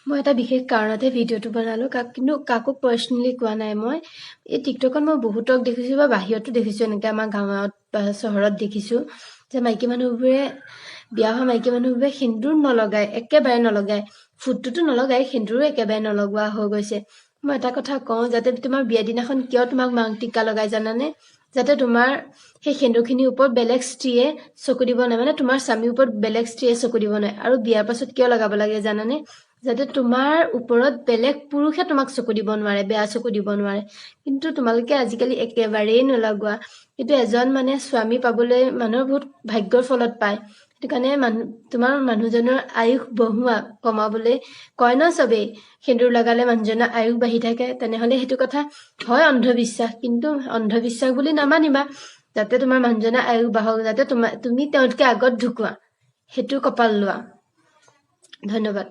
মই এটা বিশেষ কাৰণতে ভিডিঅ'টো বনালো, কিন্তু কাকো পাৰ্চনেলি কোৱা নাই। মই এই টিকটকত মই বহুতক দেখিছো বা বাহিৰতো দেখিছো, এনেকে আমাৰ গাঁৱত বা চহৰত দেখিছো যে মাইকী মানুহবোৰে, বিয়া হোৱা মাইকী মানুহবোৰে সেন্দুৰ নলগায়, একেবাৰে নলগায়। ফুটটোতো নলগায়, সেন্দুৰো একেবাৰে নলগোৱা হৈ গৈছে। মই এটা কথা কওঁ, যাতে তোমাৰ বিয়া দিনাখন কিয় তোমাক মাং টিকা লগাই জানানে? যাতে তোমাৰ সেই সেন্দুৰখিনিৰ ওপৰত বেলেগ স্ত্ৰীয়ে চকু দিব নোৱাৰে, মানে তোমাৰ স্বামীৰ ওপৰত বেলেগ স্ত্ৰীয়ে চকু দিব নোৱাৰে। আৰু বিয়াৰ পাছত কিয় লগাব লাগে জানানে? যাতে তোমাৰ ওপৰত বেলেগ পুৰুষে তোমাক চকু দিব নোৱাৰে, বেয়া চকু দিব নোৱাৰে। কিন্তু তোমালোকে আজিকালি একেবাৰেই নলগোৱা। কিন্তু এজন মানে স্বামী পাবলৈ মানুহৰ বহুত ভাগ্যৰ ফলত পায়। সেইটো কাৰণে তোমাৰ মানুহজনৰ আয়ুস বঢ়োৱা, কমাবলৈ কয় ন চবেই, সেন্দুৰ লগালে মানুহজনৰ আয়ুস বাঢ়ি থাকে। তেনেহলে সেইটো কথা হয় অন্ধবিশ্বাস, কিন্তু অন্ধবিশ্বাস বুলি নামানিবা। যাতে তোমাৰ মানুহজনৰ আয়ুস বাঢ়ক, যাতে তুমি তেওঁতকে আগত ঢুকোৱা, সেইটো কপাল লোৱা। ধন্যবাদ।